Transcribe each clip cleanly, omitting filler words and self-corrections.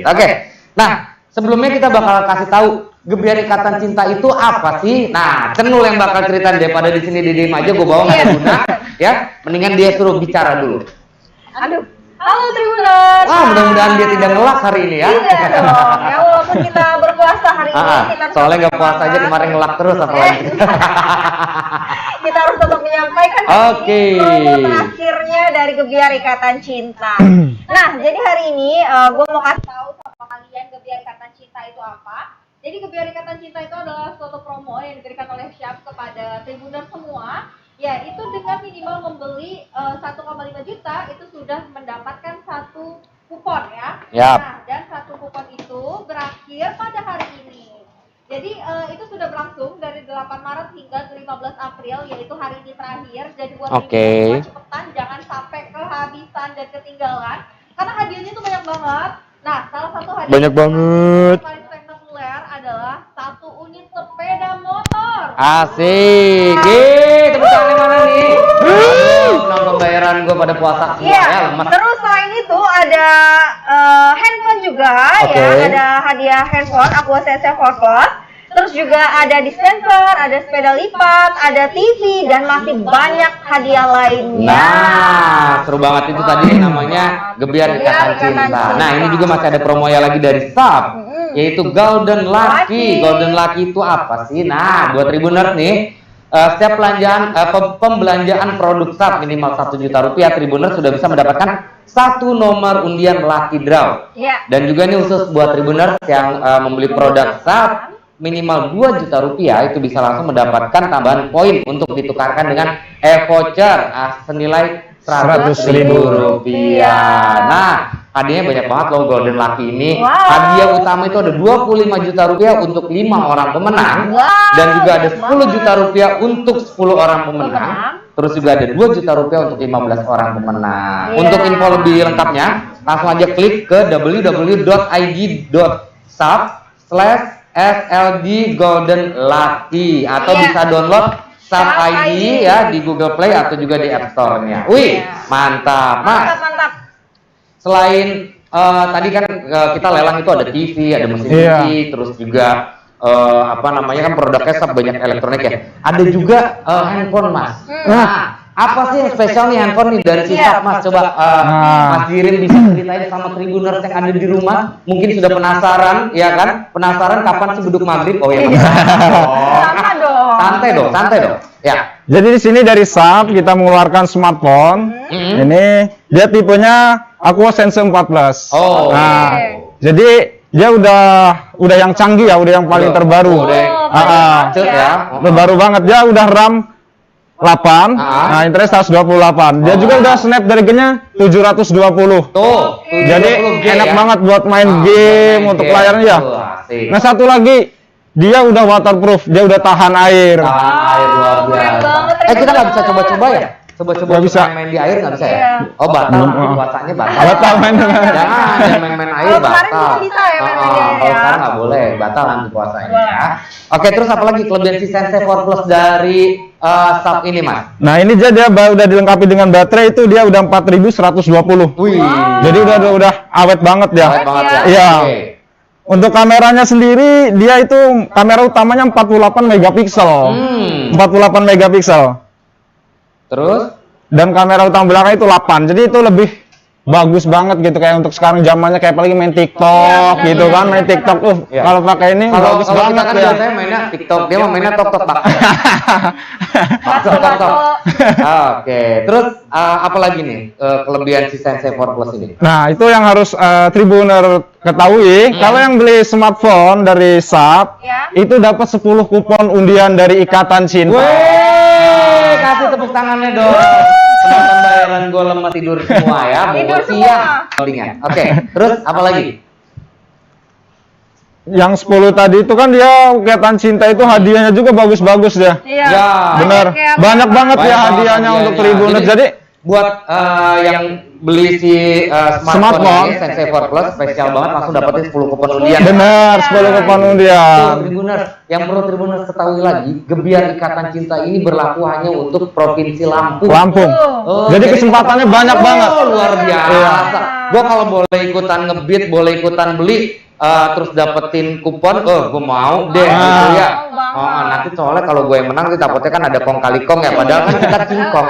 Oke. Nah, sebelumnya kita bakal kasih tahu Gebiar Ikatan Cinta itu apa sih? Nah, Cenul yang bakal ceritain daripada di sini diem aja gue bawa nggak ada guna, ya. Mendingan dia suruh bicara dulu. Aduh, halo Tribuners. Wah, mudah-mudahan dia tidak ngelak hari ini ya. Iya dong. Ya walaupun kita berpuasa hari ini, kita soalnya nggak puasa aja kemarin ngelak terus apalagi. Kita harus tetap menyampaikan promo akhirnya dari Gebiar Ikatan Cinta. Nah, jadi hari ini gue mau kasih tahu sama kalian Gebiar Ikatan Cinta itu apa. Jadi Gebiar Ikatan Cinta itu adalah suatu promo yang diberikan oleh Syaf kepada Tribuners semua. Ya, itu dengan minimal membeli 1,5 juta itu sudah mendapatkan satu kupon ya. Yap. Nah, dan satu kupon itu berakhir pada hari ini. Jadi itu sudah berlangsung dari 8 Maret hingga 15 April, yaitu hari ini terakhir. Jadi buat semua cepetan, jangan sampai kehabisan dan ketinggalan. Karena hadiahnya itu banyak banget. Nah, salah satu hadiah banyak banget. Paling spektakuler adalah 1 unit sepeda motor. Asik. Tepuk tangan mana nih? Nonton bayaran gue pada puasa semua ya, lemas. Terus selain itu ada handphone juga ya, ada hadiah handphone Aqua Sensei 4 Plus. Terus juga ada dispenser, ada sepeda lipat, ada TV dan masih banyak hadiah lainnya. Nah, seru banget itu tadi namanya Gebiar Ikatan Cinta. Nah, ini juga masih ada promo yang lagi dari Sap, yaitu Golden Lucky. Golden Lucky itu apa sih? Nah, buat Tribuners nih, setiap pembelanjaan produk Sap minimal 1 juta rupiah, Tribuners sudah bisa mendapatkan 1 nomor undian Lucky Draw. Dan juga ini khusus buat Tribuners yang membeli produk Sap minimal 2 juta rupiah itu bisa langsung mendapatkan tambahan poin untuk ditukarkan dengan e-voucher senilai 100.000 rupiah. Nah, hadiahnya banyak banget loh Golden Lucky ini. Hadiah utama itu ada 25 juta rupiah untuk 5 orang pemenang, dan juga ada 10 juta rupiah untuk 10 orang pemenang. Terus juga ada 2 juta rupiah untuk 15 orang pemenang. Untuk info lebih lengkapnya, langsung aja klik ke www.id.sap/SLD Golden Lucky atau bisa download Sap ID ya di Google Play atau juga di App Store-nya. Wih, mantap, Mas. Mantap. Selain tadi kan kita lelang itu ada TV, ada mesin cuci, terus juga apa namanya kan produknya Sap banyak elektronik ya. Ada juga handphone, Mas. Nah, apa sih yang spesial nih handphone nih dari si Sap, Mas? Coba Mas Jirin bisa ceritain sama Tribuners yang ada di rumah. Mungkin sudah penasaran, ya kan? Penasaran kapan sih beduk maghrib? Oh ya. Santai dong. Ya. Jadi di sini dari Sap kita mengeluarkan smartphone. Ini dia tipenya Aqua Sensei 4 Plus. Nah, jadi dia udah yang canggih ya, udah yang paling terbaru. Baru banget, dia udah RAM 8, nah internet 128. Dia juga udah Snapdragon-nya 720. Tuh. Jadi enak banget buat main game untuk layarnya ya. Nah, satu lagi, dia udah waterproof, dia udah tahan air. Luar biasa. Kita nggak bisa coba-coba ya? Coba-coba bisa main di air nggak bisa ya? Oh, batal, puasanya batal. Batal main. Jangan main-main air batal. Kemarin bisa ya main Kalau sekarang nggak boleh, batal nanti puasanya. Oke, terus apa lagi kelebihan si Sensei 4 Plus dari Sap ini, Mas? Nah, ini dia udah dilengkapi dengan baterai itu dia udah 4120. Wih. Jadi udah awet banget ya. Awet banget ya. Iya. Untuk kameranya sendiri dia itu kamera utamanya 48 megapiksel. 48 megapiksel. Terus? Dan kamera utama belakang itu 8. Jadi itu lebih bagus banget gitu kayak untuk sekarang zamannya kayak apalagi main TikTok gitu kan, main TikTok kalau pakai ini bagus banget kita kan ya. biasanya mainnya TikTok, dia mau mainnya tok. Oke, terus apa lagi nih kelebihan si Sensei 4 Plus ini? Nah, itu yang harus Tribuner ketahui, kalau yang beli smartphone dari Sap itu dapat 10 kupon undian dari Ikatan Cinta. Kasih tepuk tangannya dong. Penonton bayaran gue lemas tidur semua ya. Tidur siang. Oke, terus apa lagi? Yang 10 tadi itu kan dia Ikatan Cinta itu hadiahnya juga bagus-bagus ya. Iya. Benar. Banyak banget ya hadiahnya untuk Tribuners. Jadi buat yang beli si smartphone Smartphone. ini Sensei 4 Plus spesial banget, langsung dapetin 10 kupon undian. Benar, 10 kupon undian. Tribuners, yang perlu Tribuners ketahui lagi, Gebiar Ikatan Cinta ini berlaku hanya untuk Provinsi Lampung. Lampung. Oh, Jadi kesempatannya banyak banget. Luar biasa. Gua kalau boleh ikutan ngebit, boleh ikutan beli, terus dapetin kupon, gue mau deh gitu ya. Nanti soalnya kalau gue yang menang, nanti takutnya kan ada kong kali kong ya, padahal kan kita kingkong.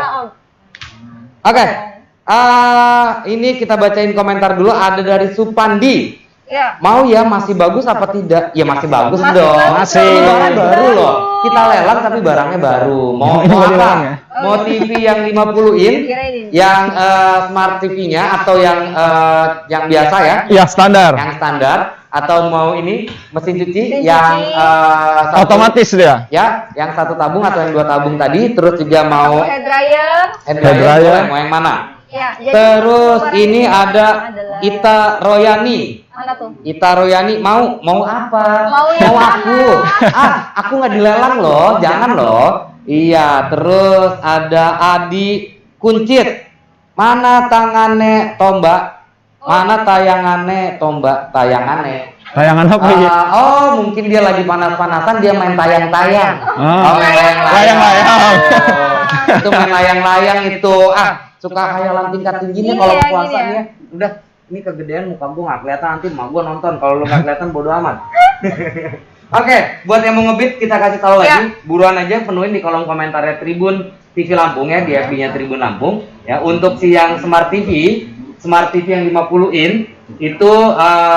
Oke, ini kita bacain komentar dulu. Ada dari Supandi. Ya. Mau ya, masih bagus apa tidak? Ya masih bagus Masih dong. bagus. Masih. Ini barangnya baru loh. Kita lelang tapi barangnya baru. Mau Ini apa? dilelang ya? Mau TV yang 50 in, Kira ini. yang smart TV-nya atau yang biasa ya? Ya, standar. Yang standar, atau mau ini mesin cuci Mesin yang cuci. Otomatis dia. ya, yang 1 tabung atau yang 2 tabung tadi, terus juga mau Hair dryer. hand Hair dryer. dryer, mau yang mana? Ya, jadi Terus kemarin ini ada adalah- Ita Royani. Mana tuh? Ita Royani mau apa? Mau yang aku. Aku nggak dilelang loh, jangan loh. Iya, terus ada Adi Kuncit. Mana tangannya tombak? Mana tayangannya tombak? Tayangannya. Tayangan apa ya? Mungkin dia lagi panas-panasan, dia main tayang-tayang. Main Layang-layang. Itu main layang-layang itu. Suka khayalan tingkat tingginya Gini kalau ya, puasa gini ya. nih. Udah, ini kegedean muka gua nggak kelihatan, nanti emak gua nonton. Kalau lu nggak kelihatan bodo amat. Oke, buat yang mau ngebit kita kasih tahu lagi, buruan aja penuhin di kolom komentarnya Tribun TV Lampung ya, di FB-nya Tribun Lampung ya. Untuk si yang Smart TV yang 50 in itu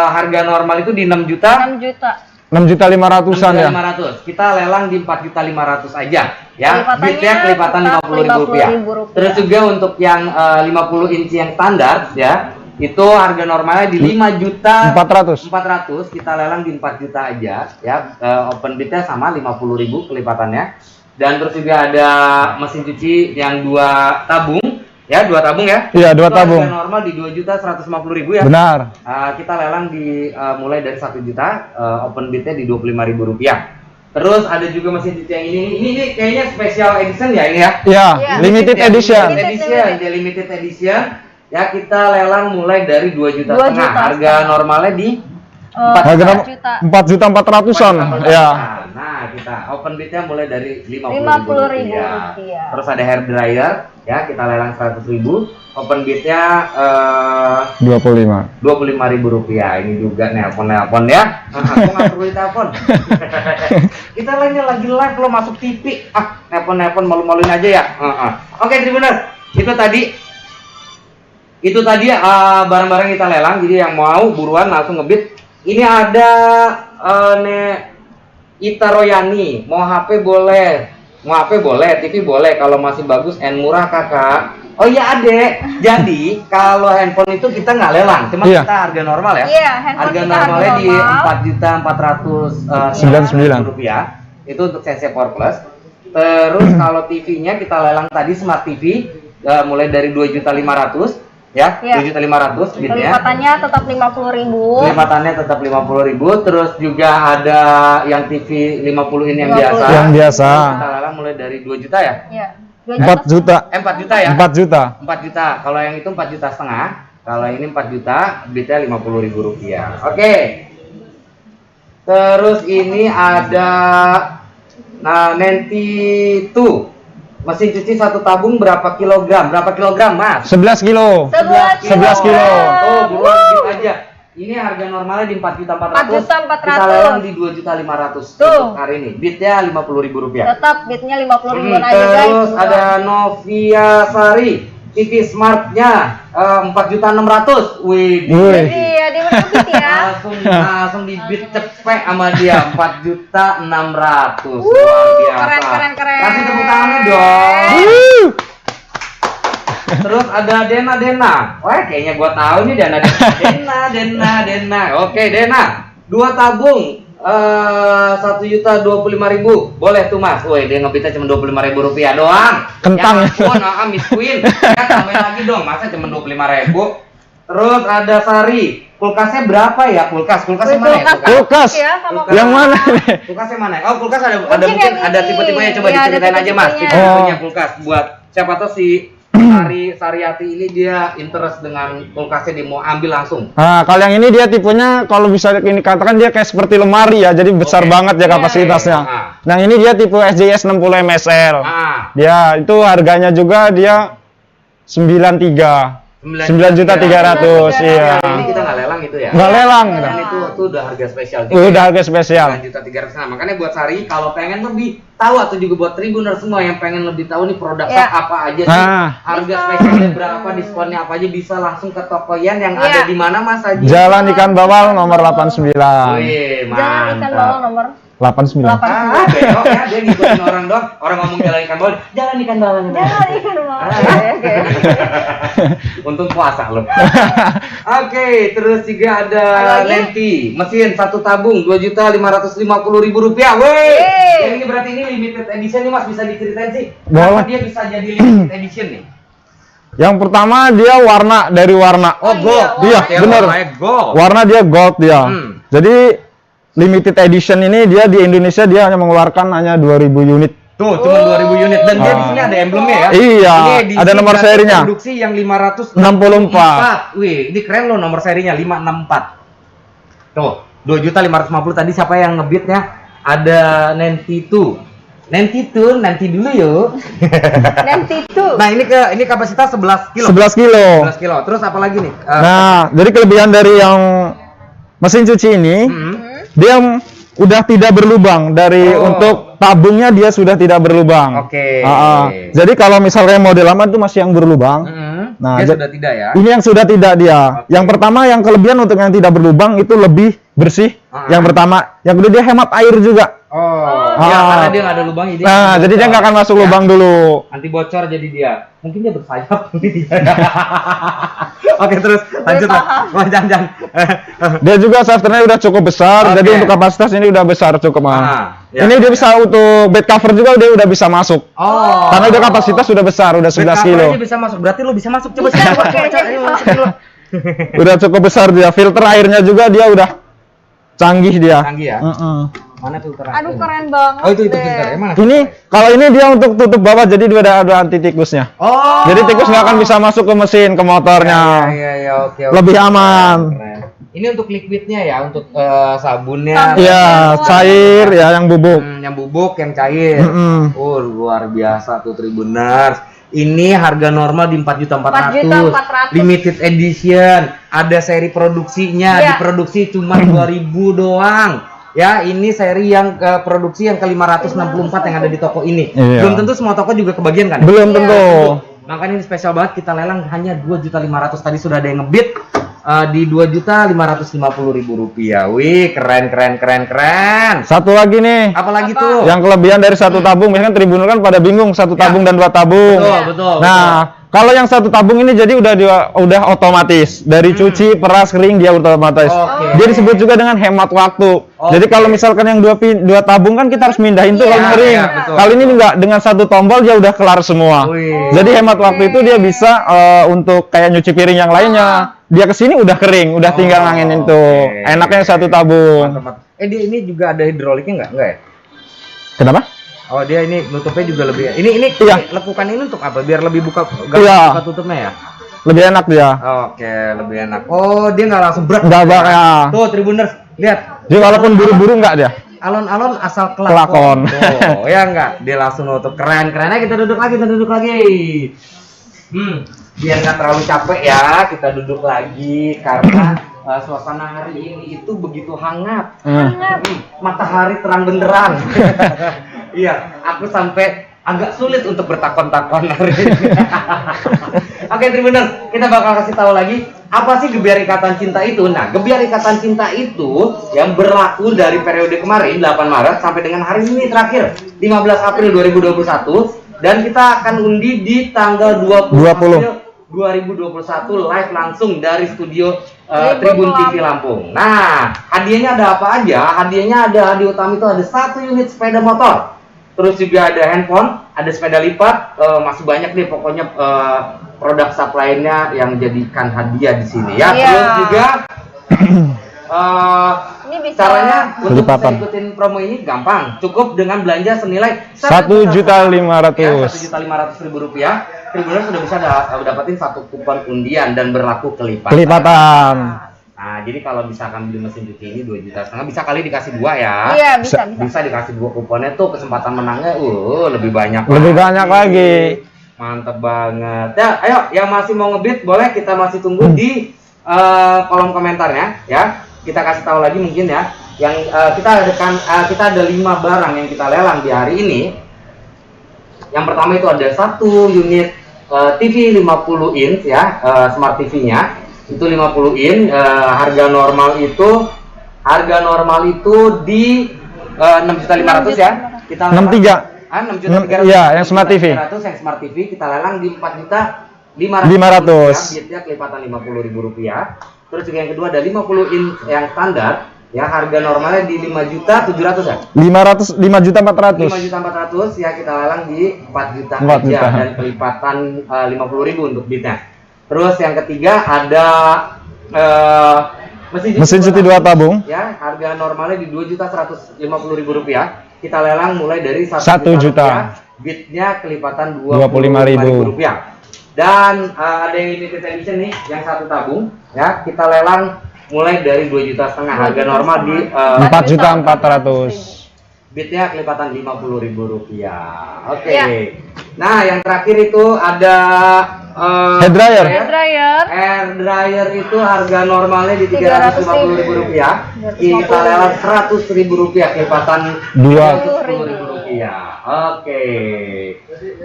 harga normal itu di 6 juta. 6 juta. 6.500-an ya. 6.500. Kita lelang di 4.500.000 aja ya. Kelipatannya Bitnya kelipatan tetap Rp50.000. Rp50.000. Terus juga untuk yang 50 inci yang standar ya, itu harga normalnya di 5.400.000. Kita lelang di 4 juta aja ya. Open bitnya sama 50.000 kelipatannya. Dan terus juga ada mesin cuci yang 2 tabung ya, 2 tabung ya. Iya, 2 Itu tabung. harga normal di 2.150.000 ya. Benar. Kita lelang di mulai dari 1 juta, open bidnya di Rp25.000. Terus ada juga mesin cuci yang ini kayaknya special edition ya ini ya. Iya, Iya. limited edition. Limited edition. Ya kita lelang mulai dari 2 juta 2 setengah. juta Harga normalnya di 4 Harga juta. 4.400-an. Ya. Nah, kita open bidnya mulai dari Rp50.000. Rp50.000. Terus ada hair dryer ya, kita lelang 100.000. Open bidnya 25. Rp25.000. Ini juga nelpon ya. Aku nggak perlu telepon. Kita lagi live lo masuk TV. Nelpon malu-maluin aja ya. Oke, Tribuners. Itu tadi barang-barang kita lelang. Jadi yang mau buruan langsung ngebit. Ini ada Ita Royani. Mau HP boleh. TV boleh. Kalau masih bagus and murah kakak. Oh iya adek. Jadi kalau handphone itu kita nggak lelang, cuma Iya. kita harga normal ya. Iya, handphone Harga kita normalnya harga di normal. 4.499.000 rupiah. Itu untuk Sensei 4 Plus. Terus kalau TV-nya kita lelang tadi Smart TV mulai dari 2.500.000 ya, Iya. 2.500.000 bitnya. Kelipatannya tetap Rp50.000. Kelipatannya tetap Rp50.000. Terus juga ada yang TV 50 in yang 50. biasa. Yang biasa. Kita lelang mulai dari 2 juta ya. Iya. 4 juta. 4 juta ya. 4 juta. 4 juta. Kalau yang itu 4 juta setengah. Kalau ini 4 juta, bitnya Rp50.000. Oke. Terus ini ada Nanti tuh mesin cuci 1 tabung berapa kilogram? Berapa kilogram, Mas? 11 kilo. 11 kilo. Tuh, buruan bit aja. Ini harga normalnya di 4.400.000. 4.400.000. Kita lelang di 2.500.000 Tuh. untuk hari ini. Bitnya Rp50.000. Tetap bitnya Rp50.000 aja guys. Terus ada Novia Sari, TV Smartnya 4.600.000. Wih. Wih. Iya, dia berbit ya. Langsung dibit cepet sama dia 4.600.000. Luar biasa. Keren. Kasih tepuk tangannya dong. Terus ada Dena. Wah, kayaknya gua tahu nih Dena. Oke, Dena. 2 tabung 1.025.000. Boleh tuh, Mas. Woi, dia ngebitnya cuma Rp25.000 doang. Kentang. Ya ampun, Miss Queen. Ya tambahin lagi dong, masa cuma Rp25.000. Terus ada Sari. Kulkasnya berapa ya? Kulkasnya mana ya? Kulkas. Ya, sama Kulkas. Yang mana? Kulkasnya mana? Oh, kulkas ada Mungkin mungkin yang ada ini. tipe-tipenya, coba Iya, ada diceritain aja Mas. tipe-tipenya. Tipe-tipenya kulkas buat siapa tahu si Sariati ini dia interest dengan kulkasnya, dia mau ambil langsung. Nah, kalau yang ini dia tipenya kalau bisa ini katakan dia kayak seperti lemari ya, jadi besar banget ya kapasitasnya. Nah, ini dia tipe SJS 60 MSL. Dia itu harganya juga dia 9.300. 9.300.000, iya. Ini kita nggak lelang itu ya? Nggak lelang. Itu udah harga spesial. Udah harga spesial. 9.300.000. Nah, makanya buat Sari kalau pengen lebih tahu atau juga buat Tribuner semua yang pengen lebih tahu nih produknya apa aja sih, harga spesialnya berapa, diskonnya apa aja, bisa langsung ke toko Yan yang ada di mana Mas Haji? Jalan Ikan Bawal nomor 89. Wih, Jalan Ikan Bawal nomor 89. Belok ya, dia ngikutin orang doang. Orang ngomong jalan ikan bawal, jalan ikan bawal. Jalan Ikan Bawal. Oke. Untung puasa loh. Oke, terus juga ada lenti mesin satu tabung 2.550.000 rupiah. Wih, yang ini berarti ini limited edition nih Mas, bisa diceritain sih? Kenapa dia bisa jadi limited edition nih? Yang pertama dia warna dari warna. Oh, gold. Iya, bener. Warna dia gold dia. Jadi limited edition ini dia di Indonesia dia hanya mengeluarkan hanya 2.000 unit. Tuh, cuma 2.000 unit dan dia di sini ada emblemnya ya. Iya, ada nomor serinya. Produksi yang 564. Wih, ini keren loh nomor serinya 564. Tuh, 2.550.000 tadi siapa yang ngebitnya? Ada nanti dulu yuk. Nanti tuh. Nah, ini kapasitas 11 kilo. 11 kilo. 11 kilo. Terus apa lagi nih? Nah, jadi kelebihan dari yang mesin cuci ini, dia udah tidak berlubang dari untuk tabungnya dia sudah tidak berlubang. Oke. Jadi kalau misalnya model lama itu masih yang berlubang. Nah, dia sudah tidak ya. Ini yang sudah tidak dia. Yang pertama yang kelebihan untuk yang tidak berlubang itu lebih bersih. Yang pertama, yang kedua dia hemat air juga. Karena dia nggak ada lubang jadi. Nah, jadi dia nggak akan masuk lubang dulu. Anti bocor jadi dia. Mungkin dia bersayap. Oke, terus lanjut lah. Jangan. Dia juga shafternya udah cukup besar, jadi untuk kapasitas ini udah besar cukup. Ini dia bisa untuk bed cover juga dia udah bisa masuk. Karena udah kapasitas sudah besar, udah 11 kilo. Dia bisa masuk. Berarti lo bisa masuk coba. Udah cukup besar dia. Filter airnya juga dia udah canggih dia. Canggih ya. Mana filter? Aduh, keren banget. Oh, itu filter. Mana? Ini kalau ini dia untuk tutup bawah, jadi dia ada anti tikusnya. Jadi tikus nggak akan bisa masuk ke mesin, ke motornya. Iya, oke. Lebih aman. Keren. Ini untuk liquidnya ya, untuk sabunnya. Iya, cair ya, yang bubuk. Yang bubuk, yang cair. Luar biasa tuh Tribuners. Ini harga normal di 4.400.000. Limited edition. Ada seri produksinya, diproduksi cuma 2.000 doang. Ya, ini seri yang produksi yang ke-564 yang ada di toko ini. Belum tentu semua toko juga kebagian kan? Belum tentu. Makanya ini spesial banget, kita lelang hanya 2.500.000. Tadi sudah ada yang ngebit di 2.550.000 rupiah. Wih, keren. Satu lagi nih. Apalagi tuh? Yang kelebihan dari satu tabung, misalkan Tribuner kan pada bingung satu tabung dan dua tabung. Betul. Nah, kalau yang satu tabung ini jadi udah otomatis dari cuci, peras, kering dia otomatis. Dia disebut juga dengan hemat waktu. Jadi kalau misalkan yang dua tabung kan kita harus mindahin tuh kalau kering. Kalau ini enggak, dengan satu tombol dia udah kelar semua. Jadi hemat waktu itu dia bisa untuk kayak nyuci piring yang lainnya. Dia kesini udah kering, udah tinggal nganginin tuh. Enaknya satu tabung. Dia ini juga ada hidroliknya enggak ya? Kenapa? Oh, dia ini nutupnya juga lebih. Ini lekukan ini untuk apa? Biar lebih buka tutupnya ya. Lebih enak dia. Oke, lebih enak. Oh, dia nggak langsung berat. Nggak ya. Tuh Tribuners, lihat. Dia walaupun buru-buru nggak dia. Alon-alon asal kelakon. Oh, ya nggak? Dia langsung nutup. Keren-kerennya kita duduk lagi. Biar nggak terlalu capek ya, kita duduk lagi karena suasana hari ini itu begitu hangat. Matahari terang benderang. Iya, aku sampai agak sulit untuk bertakon-takon hari ini. Oke, Tribuners, kita bakal kasih tahu lagi apa sih Gebiar Ikatan Cinta itu. Nah, Gebiar Ikatan Cinta itu yang berlaku dari periode kemarin 8 Maret sampai dengan hari ini terakhir 15 April 2021 dan kita akan undi di tanggal 20 April 2021 live langsung dari studio Tribun TV Lampung. Nah, hadiahnya ada apa aja? Hadiahnya hadiah utama itu ada 1 unit sepeda motor. Terus juga ada handphone, ada sepeda lipat, masih banyak nih pokoknya produk supply-nya yang menjadikan hadiah di sini ya. Terus juga ini bisa. Caranya untuk bisa Kelipatan. ikutin promo ini gampang. Cukup dengan belanja senilai 1.500.000. Rupiah. Tribuners sudah bisa dapatin satu kupon undian dan berlaku kelipatan. Kelipatan. Nah, jadi kalau misalkan beli mesin cuci ini 2,5 juta, bisa kali dikasih 2 ya. Iya, bisa. Bisa dikasih 2 kuponnya tuh, kesempatan menangnya lebih banyak. Lebih banyak lagi. Mantep banget. Ya, ayo yang masih mau ngebit boleh kita masih tunggu di kolom komentarnya ya. Kita kasih tahu lagi mungkin ya. Yang kita ada 5 barang yang kita lelang di hari ini. Yang pertama itu ada 1 unit TV 50 inch ya, smart TV-nya. Itu 50 in, harga normal itu di 6.500.000 ya. Kita 63. 6.300.000. Iya, yang smart TV. 300 yang smart TV kita lelang di 4.500.000. 500. Biasanya kelipatan Rp50.000. Terus juga yang kedua ada 50 in yang standar, ya harga normalnya di 5.700.000 ya. 5.400.000. 5.400.000 ya kita lelang di 4 juta 4 aja juta. dan kelipatan 50.000 untuk bitnya. Terus yang ketiga ada mesin cuci 2 tabung. ya, harga normalnya di Rp2.150.000. Kita lelang mulai dari 1 1 juta. rupiah, bitnya kelipatan Rp25.000. Rp25.000. Dan ada yang limited edition nih, yang 1 tabung ya, kita lelang mulai dari 2,5 juta, harga normal di 4.400.000. bitnya kelipatan Rp50.000. Oke. Ya. Nah, yang terakhir itu ada Hair dryer. Air dryer itu harga normalnya di Rp350.000. Kita lelang Rp100.000 kelipatan Rp20.000. Oke.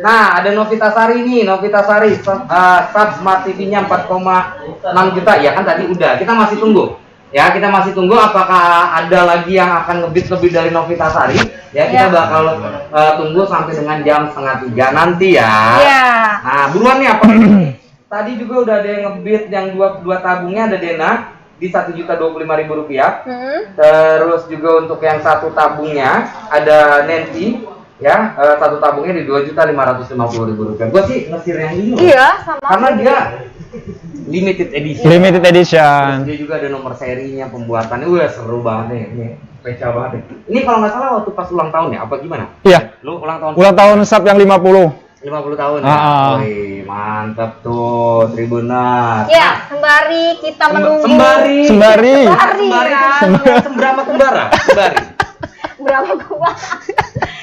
Nah, ada Novitasari nih, Novitasari sub smart TV-nya 4,6 juta ya kan tadi udah. Kita masih tunggu. Ya, kita masih tunggu apakah ada lagi yang akan ngebit lebih dari Novitasari. Ya, kita bakal tunggu sampai dengan jam 2:30 nanti ya. Iya. Nah, buruan nih apa? Tadi juga udah ada yang ngebit yang dua tabungnya ada Dena di Rp1.025.000. Terus juga untuk yang 1 tabungnya ada Nancy ya, 1 tabungnya di Rp2.550.000. Gue sih ngesir yang ini loh. Iya, sama. Karena dia limited edition. Limited edition. Terus dia juga ada nomor serinya, pembuatannya. Wah, seru banget nih. Ini spesial banget nih. Ini kalau nggak salah waktu pas ulang tahun ya, apa gimana? Iya. Lu ulang tahun? Ulang tahun SAP yang 50. 50 tahun ya? Ah. Wih, mantep tuh, Tribuners. Ya, sembari kita menunggu. Sembari. Sembari. Sembrama kembara. Sembari. Berapa kuat?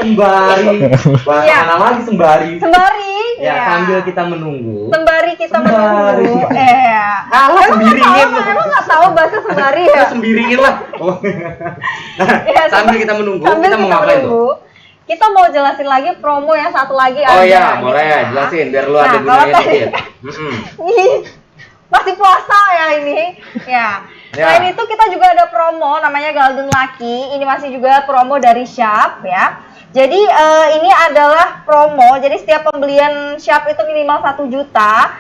Sembari. Wah, Iya. mana lagi sembari? Sembari. Ya, sambil kita menunggu. Sembari kita Sembari. menunggu. Alah, sembiringin. Emang nggak tahu bahasa sembari ya? Sembiriin lah. Oh. Nah, Ya, sambil kita menunggu, sambil kita mau ngapain tuh? menunggu, kita mau jelasin lagi promo yang satu lagi Oh ada, iya, gitu boleh ya. jelasin biar lu ada Nah, gunanya kalau tadi- dikit. Mm-mm. Ih, masih puasa ya ini. Ya. Ya. Selain itu kita juga ada promo namanya Golden Lucky. Ini masih juga promo dari Sharp ya. Jadi ini adalah promo. Jadi setiap pembelian Sharp itu minimal 1 juta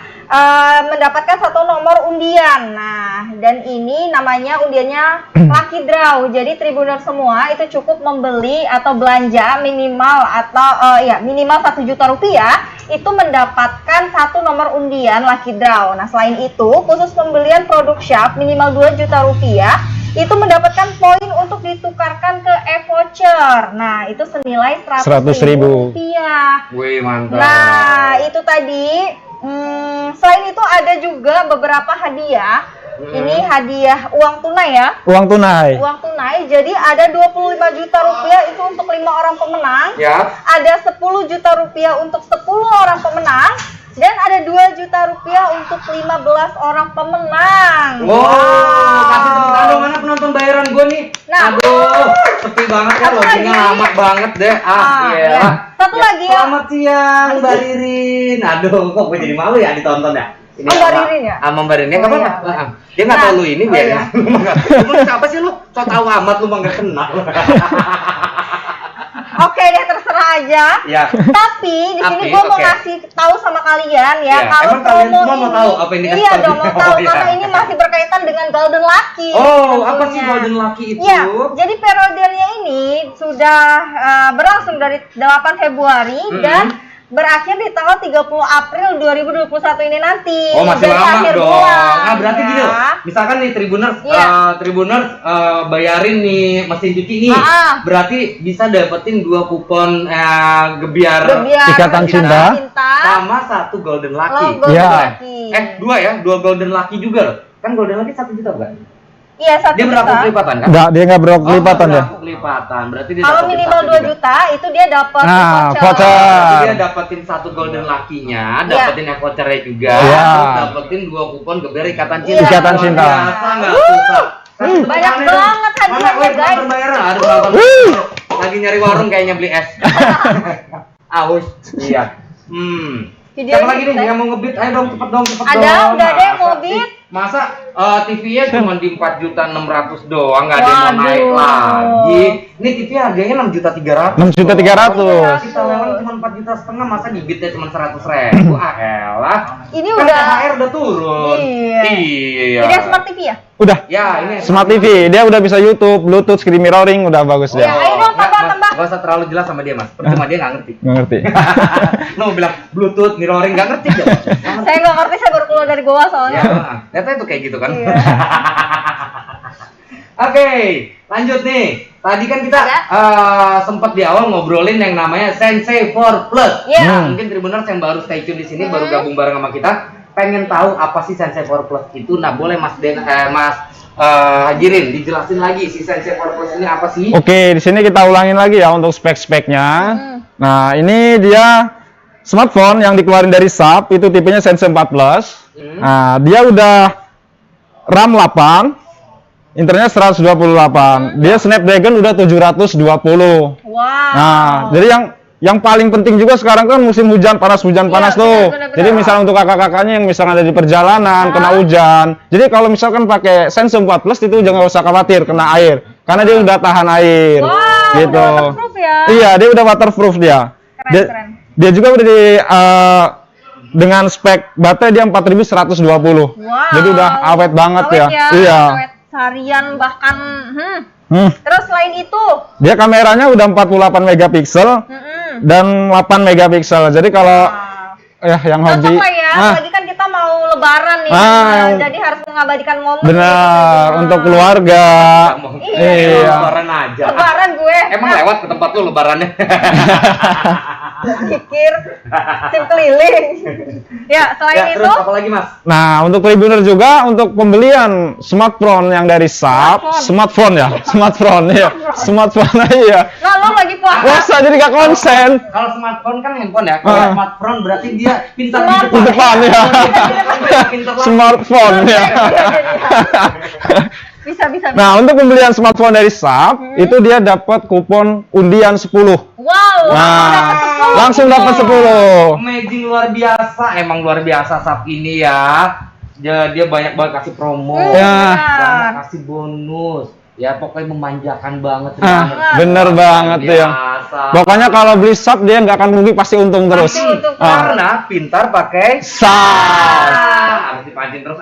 mendapatkan 1 nomor undian. Nah, dan ini namanya undiannya Lucky Draw. Jadi Tribuner semua itu cukup membeli atau belanja minimal atau minimal 1 juta rupiah itu mendapatkan 1 nomor undian Lucky Draw. Nah, selain itu khusus pembelian produk Sharp minimal 2 juta rupiah itu mendapatkan poin untuk ditukarkan ke e-voucher. Nah, itu senilai 100.000 rupiah. Wih, mantap. Nah, itu tadi. Selain itu ada juga beberapa hadiah. Ini hadiah uang tunai ya. Uang tunai. Uang tunai. Jadi ada 25 juta rupiah itu untuk 5 orang pemenang. Ya. Ada 10 juta rupiah untuk 10 orang pemenang. Dan ada 2 juta rupiah untuk 15 orang pemenang. Wow, kasih tepuk tangan dong, mana penonton bayaran gue nih? Nah. Aduh, sepi banget ya, Satu loadingnya lagi. lama banget deh. Ya. Iya. Satu lagi ya. Selamat siang, Mbak Ririn. Aduh, kok gue jadi malu ya ditonton ya? Ini Oh, Mbak sama- Ririn ya? Sama Mbak Ririn, ya Oh, nggak iya. apa-apa. Dia nggak Nah, tahu lu ini oh, biar iya. Lu siapa sih lu? So tau amat lu mah nggak kenal. Oke deh, terserah aja. Ya. Tapi di sini Tapi, gue mau oke. ngasih tahu sama kalian ya, Iya, kalau emang kalian promo semua mau ini, tahu apa yang dikasih iya tahu? dong mau Oh, tahu iya. karena ini masih berkaitan dengan Golden Lucky. Oh, apa tentunya. sih Golden Lucky itu? Iya, jadi periodenya ini sudah berlangsung dari 8 Februari dan berakhir di tanggal 30 April 2021 ini nanti. Oh, masih Jadi lama akhir dong. bulan, Nah, berarti ya. gini loh. Misalkan nih Tribuners, Iya. Tribuners bayarin nih mesin cuci nih. Berarti bisa dapetin 2 kupon gebiar Ikatan Cinta sama 1 Golden Lucky. Golden Iya. Lucky. 2 ya, 2 Golden Lucky juga loh. Kan Golden Lucky 1 juta bukan? Iya, 1 Dia juta. berapa kelipatan kan? Enggak, dia nggak berkelipatan ya. Kelipatan. Berarti dia Kalau dapetin minimal 1 2 juga. juta itu dia dapat Nah, voucher. Berarti dia dapetin 1 Golden Lucky-nya, dapetin voucher-nya juga, Iya. terus dapetin 2 kupon gebiar Ikatan Cinta. Ikatan Luar Cinta. biasa nggak susah. Banyak banget hadiahnya, guys. Harus nonton. Lagi nyari warung kayaknya beli es. Aus. Iya. Siapa lagi nih yang mau ngebit? Ayo dong, cepet dong. Ada, udah ada yang mau Masa sih? bid. Masa TV-nya cuma di 4.600.000 doang, nggak ada yang mau naik Waduh. lagi. Ini TV harganya 6.300.000. 6.300.000. Kita lewat cuma 4,5 juta, masa di bitnya cuma 100.000. Elah. Ini Kan udah THR udah turun. Iya. Iya. Udah smart TV ya? Udah. Ya, ini Smart TV, dia udah bisa YouTube, Bluetooth, screen mirroring, udah bagus Ya, dia. ayo dong, tambah. Gak usah terlalu jelas sama dia, Mas. Percuma dia nggak ngerti. Nggak ngerti. Lo bilang Bluetooth, mirroring, nggak ngerti dia. Saya nggak ngerti, saya baru keluar dari goa soalnya. Ya, ternyata itu kayak gitu kan. Iya. Oke, lanjut nih. Tadi kan kita sempat di awal ngobrolin yang namanya Sensei 4 Plus. Iya. Mungkin Tribuners yang baru stay tune di sini, baru gabung bareng sama kita, pengen tahu apa sih Sensei 4 Plus itu. Nah, boleh Mas Hajirin dijelasin lagi si Sensei 4 Plus ini apa sih? Oke, di sini kita ulangin lagi ya untuk spek-speknya. Nah, ini dia smartphone yang dikeluarin dari SAP, itu tipenya Sensei 4 Plus. Nah, dia udah RAM 8, internetnya 128. Dia Snapdragon udah 720. Wow. Nah, jadi yang paling penting juga sekarang kan musim hujan panas tuh. benar. Jadi misalnya untuk kakak-kakaknya yang misalnya ada di perjalanan kena hujan. Jadi kalau misalkan pakai Sensei 4 Plus itu jangan usah khawatir kena air karena dia udah tahan air. Wow, gitu. udah waterproof ya? Iya, dia udah waterproof dia. Keren. Dia juga udah dengan spek baterai dia 4120. Wow. Jadi udah awet banget ya. Iya. Awet seharian bahkan. Terus selain itu, Dia kameranya udah 48 megapiksel dan 8 megapiksel. Jadi kalau yang hobi, cocok lah ya, apalagi kan kita mau lebaran nih, jadi harus mengabadikan momen. benar untuk keluarga. Iya. Lebaran aja. Lebaran gue. Emang lewat ke tempat lu lebarannya? Pikir sim keliling. Ya, selain itu, Terus apa lagi, Mas? Nah, untuk Tribuner juga untuk pembelian smartphone yang dari SAP, smartphone ya. Iya. nah lo lagi puasa. Puasa jadi gak konsen. Kalau smartphone kan handphone ya. Kalau smartphone berarti dia pintar Di depan ya. Pintar Smartphone ya. Bisa. Nah, untuk pembelian smartphone dari SAP itu dia dapat kupon undian 10. Wow, Langsung dapat 10. Amazing, luar biasa. Emang luar biasa SAP ini ya. Dia banyak banget kasih promo. Banyak kasih bonus. Ya pokoknya memanjakan banget. Bener banget tuh ya. Pokoknya kalau beli SAP dia nggak akan rugi, pasti untung terus. Karena pintar pakai SAP. Harus dipancing terus.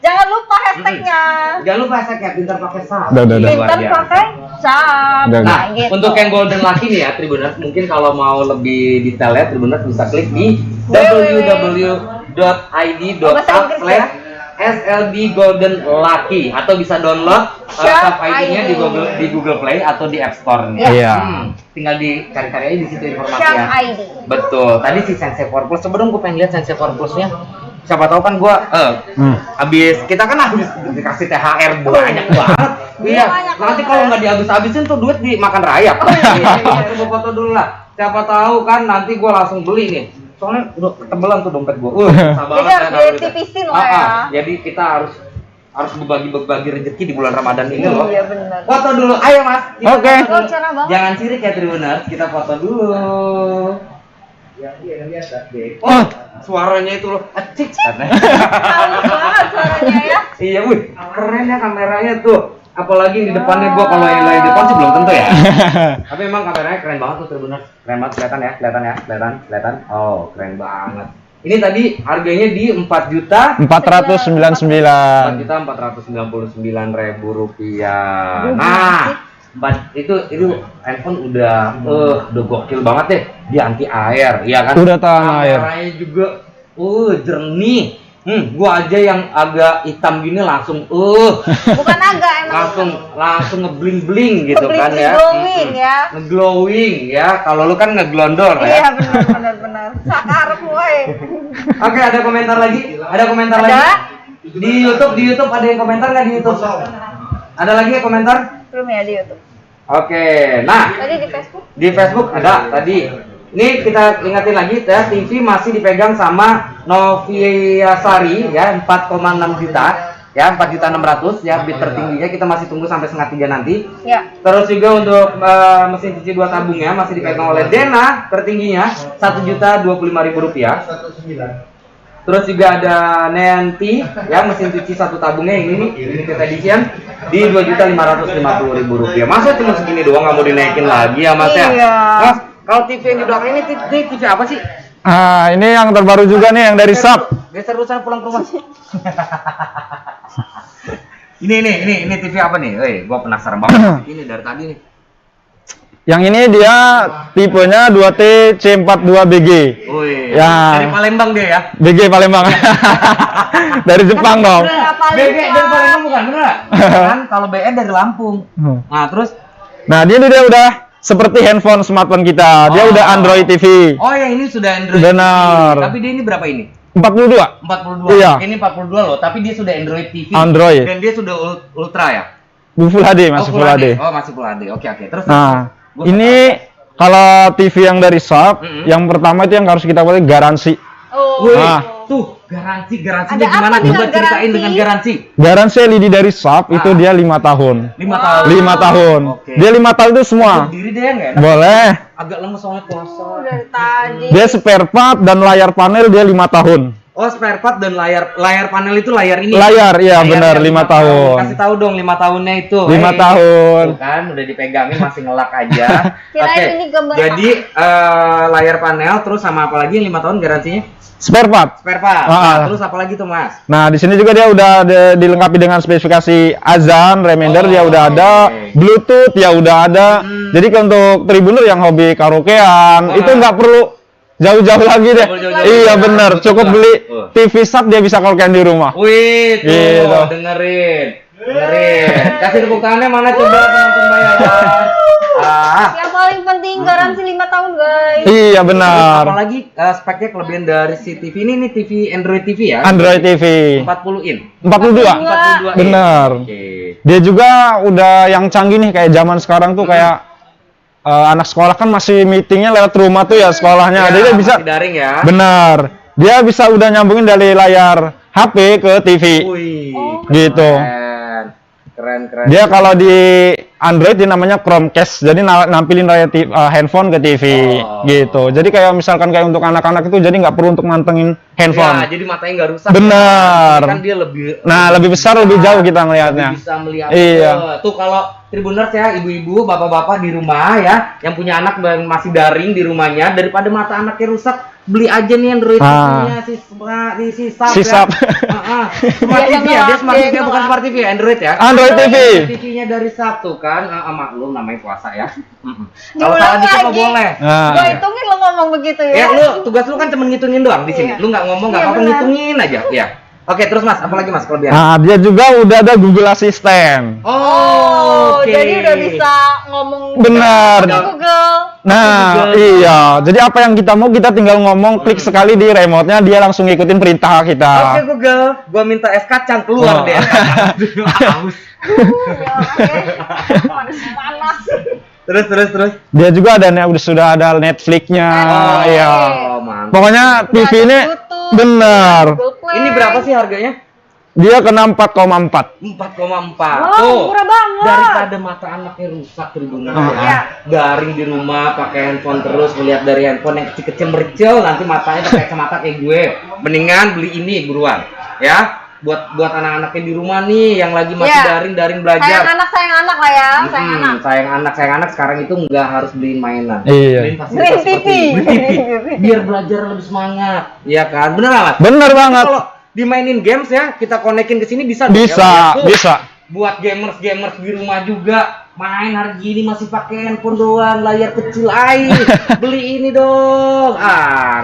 Jangan lupa hashtagnya. Jangan lupa hashtagnya pintar pakai SAP. Udah. Pintar pakai SAP. Nah, gitu. Untuk yang Golden Lucky nih ya Tribuners, mungkin kalau mau lebih detail ya Tribuners bisa klik di www.id.app/SLD Golden Lucky atau bisa download SAP ID-nya di Google Play atau di App Store-nya. Iya. Tinggal dicari-cari aja di situ SAP informasinya. ID. Betul. Tadi si Sensei 4 Plus, sebelum gue pengen lihat Sensei 4 Plus-nya. Siapa tahu kan gua kita kan habis dikasih THR banyak banget. Iya. Nanti kalau nggak dihabis-habisin tuh duit dimakan rayap. Iya, gua foto dulu lah. Siapa tahu kan nanti gua langsung beli nih. Soalnya udah ketebelan tuh dompet gua. Jadi harus ditipisin lah ya. Jadi kita harus berbagi rezeki di bulan Ramadan ini loh. Iya benar. Foto dulu, ayo Mas. Oke. Jangan sirik ya Tribuners, kita foto dulu. Ya, lihat deh. Suaranya itu loh, acik. Halus banget suaranya ya. Iya, wih, keren ya kameranya tuh. Apalagi di depannya gua, kalau yang lain depan sih belum tentu ya. Tapi emang kameranya keren banget tuh Tribuners. Keren banget, kelihatan. Oh, keren banget. Ini tadi harganya di 4.499.000 rupiah. Nah, itu handphone udah gokil banget deh. Dia anti air, ya kan? Udah tahan air. Kameranya juga jernih. Gua aja yang agak hitam gini langsung Bukan agak emang. langsung ngebling-bling gitu kan ya. Glowing ya. Ngeglowing ya. Kalau lu kan ngeglondor ya. Iya benar. Sakarep woy. Oke, ada komentar lagi? Ada komentar lagi? Di YouTube ada yang komentar nggak di YouTube? Ada lagi ya komentar? Belum ya di YouTube. Oke, nah Tadi di Facebook? di Facebook ada tadi. Ini kita ingatin lagi ya, TV masih dipegang sama Noviasari ya, 4,6 juta ya, 4.600.000 ya, bid tertingginya kita masih tunggu sampai 2,5 nanti. Ya. Terus juga untuk mesin cuci 2 tabungnya masih dipegang oleh Dena, tertingginya Rp1.025.000. Terus juga ada Nanti ya, mesin cuci 1 tabungnya yang ini limited edition di Rp2.550.000. Masa cuma segini doang, nggak mau dinaikin lagi ya Mas ya? Iya. Mas, kalau TV yang di belakang ini TV apa sih? Ini yang terbaru juga nih, yang dari Sharp. Geser dulu sana, pulang ke rumah. Ini TV apa nih? Gua penasaran banget. Ini dari tadi nih. Yang ini dia tipenya 2T C42BG. Wih. Ya. Dari Palembang dia ya. BG Palembang. Dari Jepang dong. BG dari Palembang bukan, bener nggak? Kan kalau BN dari Lampung. Nah, terus Nah, dia udah seperti handphone smartphone kita. Dia udah Android TV. oh ya, ini sudah Android. Benar. TV. Tapi dia ini berapa ini? 42. 42. Iya. Ini 42 loh, tapi dia sudah Android TV. Android. Dan dia sudah ultra ya? Full HD, masih Full HD. Oh, masih Full HD. Oke. Terus Nah, ini kalau TV yang dari Sharp, yang pertama itu yang harus kita pakai garansi. Oh. Wih, Nah. tuh garansinya Ada gimana? apa dengan Coba ceritain garansi? dengan garansi. Garansi LED dari Sharp itu dia 5 tahun. 5 tahun. 5 tahun. Oke. Dia 5 tahun itu semua. Diri dia nggak enak? Boleh. Agak lemes soalnya puasa. Dari tadi. Dia spare part dan layar panel dia 5 tahun. Oh, spare part dan layar panel itu layar ini. Layar, iya benar, yang 5 tahun. Kasih tahu dong 5 tahunnya itu. 5 tahun. Tuh kan udah dipegangin masih ngelak aja. Kirain ini gambar Jadi layar panel terus sama apa lagi yang 5 tahun garansinya? Spare part. Spare part. Ah. Nah, terus apa lagi tuh, Mas? Nah, di sini juga dia udah dilengkapi dengan spesifikasi azan, reminder dia udah ada, Bluetooth ya udah ada. Jadi untuk tribuner yang hobi karaokean itu nggak perlu jauh-jauh lagi deh. Jauh-jauh. Iya bener, cukup beli Oh. TV Sharp dia bisa karaokean di rumah. Wih, tuh, Gitu. dengerin. Kasih tepuk tangannya mana coba penonton bayaran. Yang paling penting garansi 5 tahun guys. Iya benar. Apalagi speknya kelebihan dari si TV ini TV Android TV ya. Android TV 40 in. 42. 42 in. Benar. Oke. Dia juga udah yang canggih nih kayak zaman sekarang tuh kayak anak sekolah kan masih meetingnya lewat rumah tuh ya sekolahnya. Dia bisa masih daring ya. benar. Dia bisa udah nyambungin dari layar HP ke TV. Wih. Gitu. Keren. Dia kalau di Android dia namanya Chromecast. Jadi nampilin layar handphone ke TV gitu. Jadi kayak misalkan kayak untuk anak-anak itu jadi nggak perlu untuk mantengin handphone. Ya, jadi matanya nggak rusak. Benar. Kan dia lebih Lebih besar, lebih jauh kita ngelihatnya. lebih bisa melihat. Iya. Tuh kalau Tribuners ya, ibu-ibu, bapak-bapak di rumah ya, yang punya anak yang masih daring di rumahnya, daripada mata anaknya rusak, beli aja nih Android TV-nya si Sharp. Smart TV ya, dia Smart TV bukan Smart TV ya, Android ya. Android TV. TV-nya dari Sharp tuh kan, maklum namanya puasa ya. Kalau salah dikit mah boleh. Gua hitungin lo ngomong begitu Ya ya. lu tugas lu kan cuma ngitungin doang di sini. Iya. Lu nggak ngomong nggak Iya, apa-apa, benar. ngitungin aja. Ya. Oke, terus Mas, apalagi Mas kelebihan? Nah, dia juga udah ada Google Assistant. Oh, oke. jadi udah bisa ngomong Benar. pakai Google. Nah, iya. Jadi apa yang kita mau kita tinggal ngomong, klik sekali di remote-nya dia langsung ngikutin perintah kita. Oke Google, gua minta es kacang keluar deh. Haus. Panas. Terus. Dia juga ada sudah ada Netflix-nya. Iya. Oh, mantap. Pokoknya TV ini YouTube, benar. Google Play. Ini berapa sih harganya? Dia kena 4,4. 4,4. Wow, murah banget. Daripada mata anaknya rusak Tribuners Iya. Daring di rumah pakai handphone terus, melihat dari handphone yang kecil-kecil mericil, nanti matanya pakai kacamata kayak gue. Mendingan beli ini buruan, ya. Buat anak-anaknya di rumah nih yang lagi masih Iya. daring belajar. Sayang anak lah ya, sayang anak. Sayang anak sekarang itu nggak harus beliin mainan. Iya. Beliin fasilitas Green seperti TV. ini. Green TV. Biar belajar lebih semangat. Iya kan? Bener nggak, Mas? Bener banget. Kalau dimainin games ya, kita konekin ke sini bisa dong, Bisa, ya? Tuh. bisa. buat gamers di rumah juga main hari gini masih pakai handphone doang, layar kecil beli ini dong.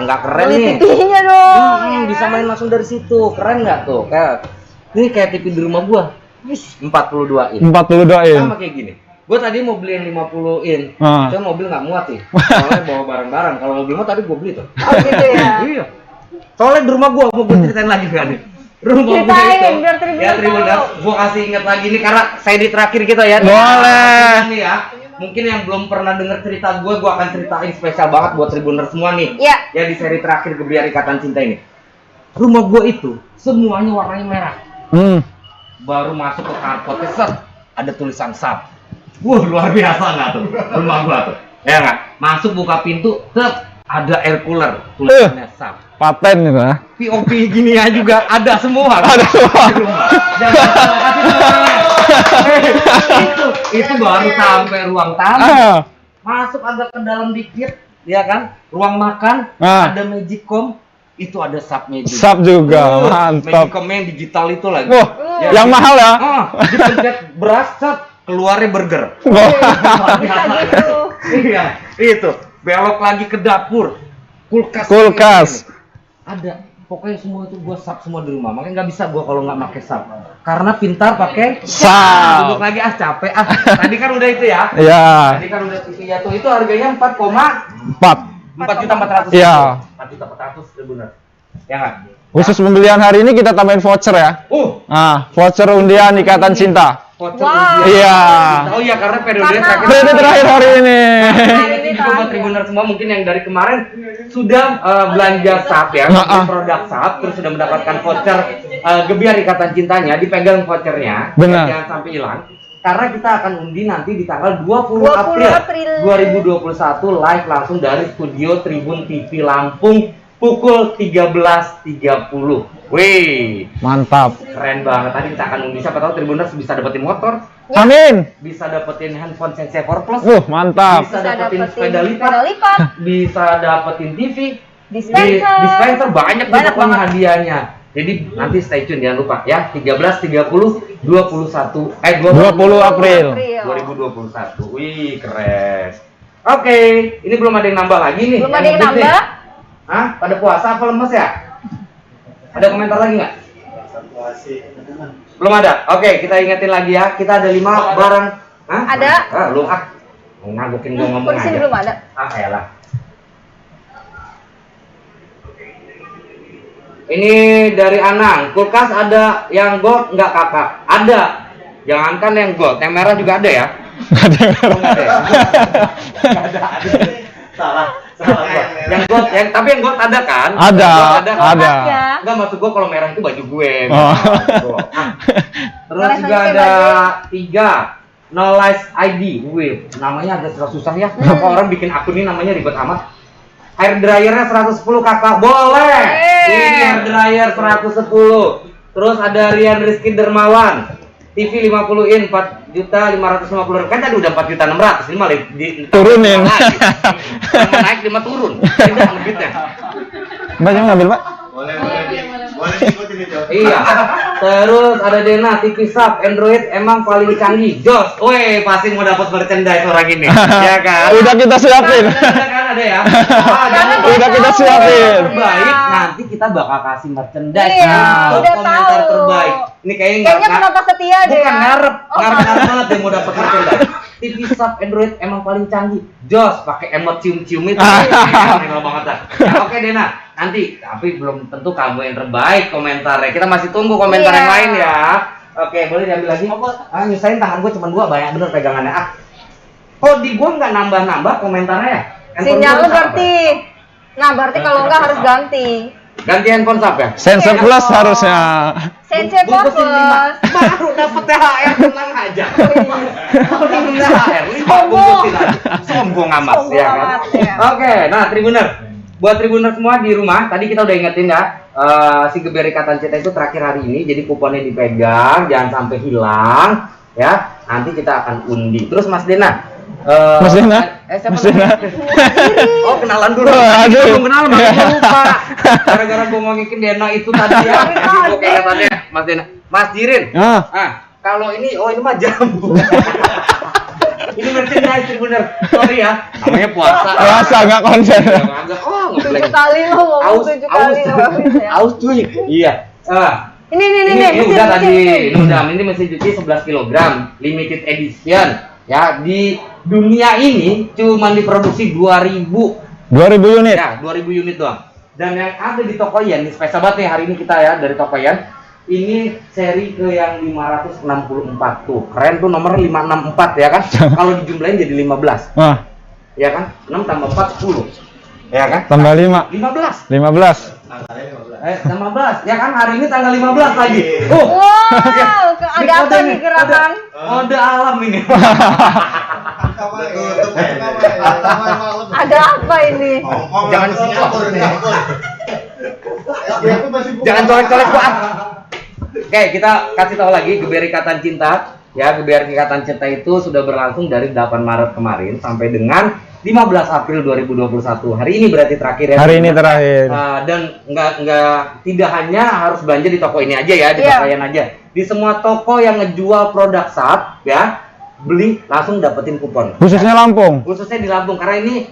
Nggak keren Beli nih. TV-nya dong. Bisa main langsung dari situ, keren nggak tuh? Kayak TV di rumah gua 42 in. 42 in. Sama kayak gini. Gua tadi mau beli yang 50 in. Cuma mobil nggak muat sih. Soalnya bawa barang-barang. Kalau mobil mah tadi gua beli tuh. Oh gitu ya. Iya. Soalnya di rumah gua mau gua ceritain lagi kan nih. Rumah gua Ceritain, itu. biar Tribuners Ya Tribuners, tahu. gua kasih ingat lagi nih karena saya di terakhir kita ya. Boleh. Nih ya. Mungkin yang belum pernah denger cerita gua akan ceritain spesial banget buat Tribuners semua nih. Iya. Ya di seri terakhir Gebiar Ikatan Cinta ini. Rumah gua itu semuanya warnanya merah. Baru masuk ke carportnya set, ada tulisan SAP. Wah, luar biasa nggak tuh rumah gua tuh. Ya nggak? Masuk buka pintu, set, ada air cooler tulisannya SAP. Paten gitu ya. POP gini ya juga ada semua. Ada semua. Jangan kasih itu baru sampai ruang tamu. Masuk agak ke dalam dikit, ya kan? Ruang makan, ada Magicom, itu ada SAP-nya juga. SAP juga, mantap. Magicom yang digital itu lagi. Wah, yang mahal ya? Dipencet beras, set, keluarnya burger. Bisa gitu. Iya, itu. Belok lagi ke dapur. Kulkas. Ada. Pokoknya semua itu gua SAP semua di rumah. Makanya nggak bisa gua kalau nggak pakai SAP. Karena pintar pakai SAP. Duduk lagi capek Tadi kan udah itu ya. Iya. Tadi kan udah TV-nya tuh. Itu harganya 4,4 juta 400. Iya. 4 juta 400 benar. Ya nggak? Khusus pembelian hari ini kita tambahin voucher ya. Voucher undian Ikatan Cinta. Voucher Wow. undian. Iya. Oh iya karena Periode terakhir hari ini. Ini juga buat Tribuners semua mungkin yang dari kemarin sudah belanja SAP ya, beli produk SAP, terus sudah mendapatkan voucher Gebiar Ikatan Cintanya, dipegang vouchernya, Benar. jangan sampai hilang. Karena kita akan undi nanti di tanggal 20 April 2021 live langsung dari studio Tribun TV Lampung pukul 13.30. Wih, Mantap. keren banget. Tadi kita akan undi, siapa tahu Tribuners bisa dapetin motor, Amin. bisa dapetin handphone Sensei 4 Plus, Mantap. bisa dapetin sepeda lipat, bisa dapetin TV, dispenser banyak banget pokoknya hadiahnya. Jadi nanti stay tune jangan lupa ya 13.30 20 April 2021. Wih, keren. Oke, ini belum ada yang nambah lagi nih. Belum ada yang nambah? Hah? Pada puasa apa lemes ya? Ada komentar lagi nggak? Belum ada. Oke, kita ingetin lagi ya. Kita ada 5 barang. Hah? Ada. Lu ngagukin gua ngomong Kok di sini aja. belum ada? Elah. Ini dari Anang, kulkas ada yang gold nggak kakak? Ada. Jangankan yang gold, yang merah juga ada ya? Oh, nggak ada. Nggak ada. Salah gua. Yang gold, tapi yang gold ada kan? Ada. Enggak, maksud gua kalau merah itu baju gue. Oh. Terus juga ada 3 No Lies ID. Wih, namanya agak susah ya. Kenapa orang bikin akun ini namanya ribet amat? Air dryernya 110 kakak, boleh. Ini air dryer 110. Terus ada Rian Rizky Dermawan, TV 50 in 4.550.000. Kan tadi udah 4.600.000, ini malah turunin. Sama naik 5 turun. Tidak lebihnya. Mbak jangan ngambil, Pak. Boleh ikutin itu. Iya. Terus ada Dena, TV SAP Android emang paling canggih. Jos, weh pasti mau dapat merchandise orang ini. Ya kan? Udah kita siapin. Kan ada ya. Udah kita siapin. Terbaik nanti kita bakal kasih merchandise. Iya, untuk udah komentar tahu. terbaik. Ini kayaknya penonton setia deh. bukan ngarep banget dia mau dapat merchandise. TV SAP Android emang paling canggih. Jos pakai emot cium-cium itu. Keren banget dah. Ya, oke Dena, nanti tapi belum tentu kamu yang terbaik komentarnya. Kita masih tunggu komentar yang lain ya. Oke, boleh diambil lagi. Nyusahin tangan gue cuma 2, banyak bener pegangannya. Kok di gue nggak nambah-nambah komentarnya ya? Handphone Sinyal gua lu rusak berarti. Nah, berarti kalau enggak harus ganti. apa? Ganti handphone SAP ya? Sensor plus harusnya. Sensei Bungkusin 5. Plus. Baru dapet THR, tenang aja. Baru dapet THR, 5 bungkusin aja. Sombong amat Sombong ya kan? amat, ya. Oke, nah Tribuner. Buat Tribuner semua di rumah, tadi kita udah ingetin ya, si Gebiar Ikatan Cinta itu terakhir hari ini, jadi kuponnya dipegang, jangan sampai hilang, ya. Nanti kita akan undi. Terus Mas Dena, Mas Dena? siapa Mas Dena? namanya? Oh, kenalan dulu. Aduh. Belum kenal, makanya lupa. Gara-gara gue ngomongin Dena itu tadi ya. Jadi gue keingetannya, Mas Dena. Mas Jirin. Kalau ini, oh ini mah jamu. Ini merchandise bener. Sorry ya, namanya puasa. Puasa nggak konsen. Agak ngebleng. 7 kali lo ngomong Aus, 7 kali lo habis ya. aus cuy. Iya. Ini Ini mesin udah tadi, cuci. ini udah. Ini mesin cuci 11 kg, limited edition. Ya, di dunia ini cuma diproduksi 2000. 2000 unit. Ya, 2000 unit doang. Dan yang ada di Tokoyan, ini spesial banget nih hari ini kita ya dari Tokoyan. Ini seri ke yang 564 tuh. Keren tuh nomor 564 ya kan? Kalau dijumlahin jadi 15. Wah, Ya kan? 6 tambah 4 10. Ya kan? tambah 5. 15. 15. Tambah 15. Ya kan hari ini tanggal 15 lagi. Wow, ada apa nih gerakan? Kode alam ini. Ada apa ini? Jangan Jangan colek-colek gua. Oke, kita kasih tahu lagi Gebiar Ikatan Cinta. Ya, Gebiar Ikatan Cinta itu sudah berlangsung dari 8 Maret kemarin sampai dengan 15 April 2021. Hari ini berarti terakhir ya. Hari ini terakhir. Dan tidak hanya harus belanja di toko ini aja ya, di Tokoyan aja. Di semua toko yang ngejual produk SAP ya, beli langsung dapetin kupon. Khususnya Lampung. Khususnya di Lampung karena ini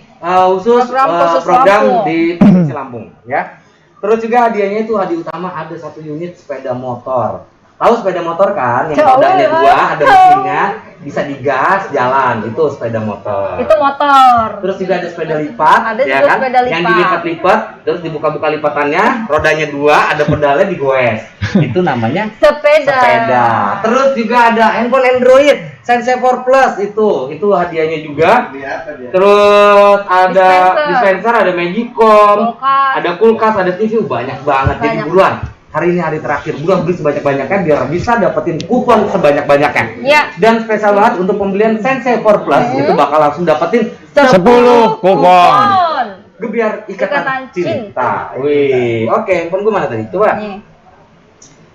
khusus Program program Lampung. di Provinsi Lampung ya. Terus juga hadiahnya itu hadiah utama ada 1 unit sepeda motor. Tahu sepeda motor kan yang rodanya 2, ada mesinnya, bisa digas jalan, itu sepeda motor. Itu motor. Terus juga ada sepeda lipat, Ada ya juga kan? sepeda lipat. Yang dilipat-lipat, terus dibuka-buka lipatannya, rodanya 2, ada pedalnya digoes. Itu namanya sepeda. Terus juga ada handphone Android Sensei 4 Plus itu hadiahnya juga. Terus ada dispenser, ada Magicom, Kulkas. ada kulkas, ada TV, banyak banget. Jadi buruan. Hari ini hari terakhir, buruan beli sebanyak-banyaknya biar bisa dapetin kupon sebanyak-banyaknya. Ya. Dan spesial banget untuk pembelian Sensei 4 Plus itu bakal langsung dapetin 10 kupon. Gebiar Ikatan Ikatan Cinta. Cinta. Wih, oke, handphone gue mana tadi? Coba. Nih.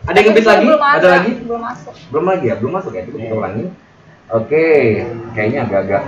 Ada yang ngebit lagi? Belum Ada lagi? Belum masuk. Belum lagi ya? Belum masuk ya? Coba kita ulangi. Oke, kayaknya agak-agak.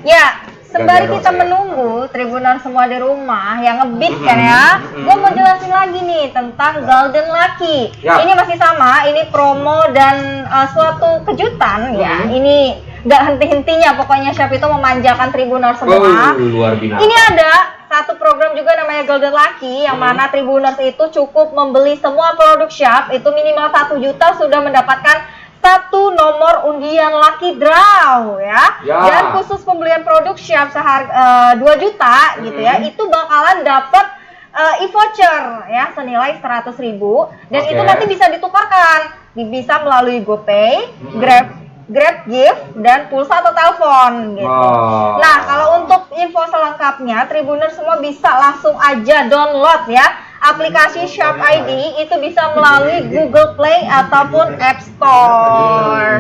Ya, sembari Gak ada kita rasa ya. menunggu Tribuner semua di rumah yang ngebit kan ya, gue mau jelasin lagi nih tentang Golden Lucky. Ya. Ini masih sama, ini promo dan suatu kejutan ya. Ini nggak henti-hentinya, pokoknya Shop itu memanjakan Tribuner semua. Luar biasa. Ini ada satu program juga namanya Golden Lucky yang mana Tribuners itu cukup membeli semua produk Shop itu minimal 1 juta sudah mendapatkan 1 nomor undian lucky draw ya. Dan khusus pembelian produk Shop seharga 2 juta gitu ya, itu bakalan dapat e-voucher ya senilai 100.000 dan itu nanti bisa ditukarkan, bisa melalui GoPay, Grab Gift dan pulsa atau telepon gitu. Nah, kalau untuk info selengkapnya Tribuner semua bisa langsung aja download ya aplikasi Shop ID, itu bisa melalui Google Play ataupun App Store.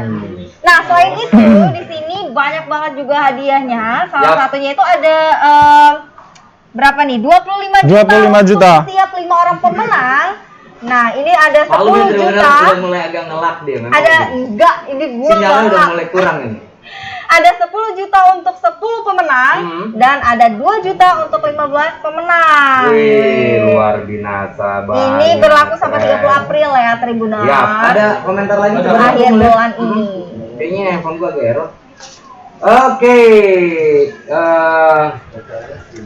Nah, selain itu di sini banyak banget juga hadiahnya. Salah satunya itu ada berapa nih? 25 juta. Untuk setiap 5 orang pemenang. Nah, ini ada 10 juta. Udah mulai agak ngelak dia. Ada enggak, ini gua sinyalnya udah ngelak. mulai kurang ini. Ada 10 juta untuk 10 pemenang dan ada 2 juta untuk 15 pemenang. Wih, luar biasa banget. Ini berlaku sampai 30 April ya, Tribuner. Ya, ada komentar lagi akhir bulan ini. Kayaknya handphone gua agak error. Oke.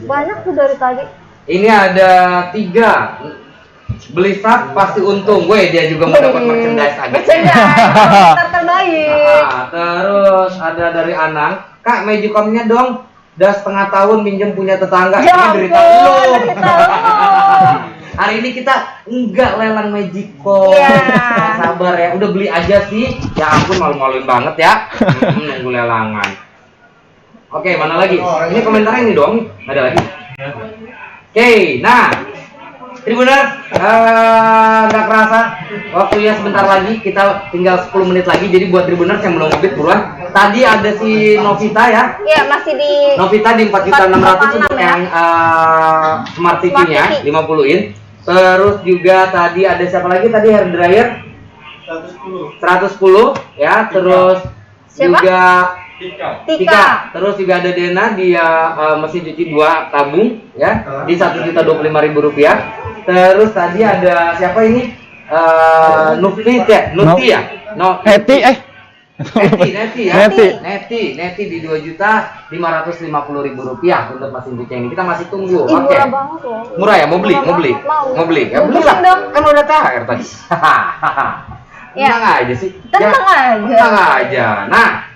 Banyak tuh dari tadi. Ini ada 3. Beli SAP pasti untung. Gue dia juga mau dapat merchandise agak. Terbaik. Terus ada dari Anang, Kak, Magicom-nya dong. Udah setengah tahun minjem punya tetangga. Ya Ini derita ampun, lu. derita lu. Hari ini kita enggak lelang Magicom. Iya. Sabar ya, udah beli aja sih. Ya ampun, malu-maluin banget ya. Nunggu lelangan. Oke, mana lagi? Ini komentarnya ini dong. Ada lagi. Oke, nah Tribuner, nggak kerasa waktunya sebentar lagi, kita tinggal 10 menit lagi. Jadi buat Tribuners yang belum ngebit buruan. Tadi ada si Novita ya. Iya, masih di Novita di 4.600.000 untuk yang Smart TV-nya 50 in. Terus juga tadi ada siapa lagi tadi, hair dryer 110 ya. Terus siapa? juga Tika. Terus juga ada Dena, dia mesin cuci 2 tabung ya di 1.025.000 rupiah. Terus tadi ada siapa ini? Nuti ya? No, Neti Neti ya. Neti di 2.550.000 rupiah untuk mesin cuci ini. Kita masih tunggu. Ih, Oke. murah banget loh. Murah ya? Mau beli? Mau. Ya beli Bukan lah. dong. Kan udah THR tadi. Ya. Tenang aja sih. Tenang aja. Tenang aja. Nah,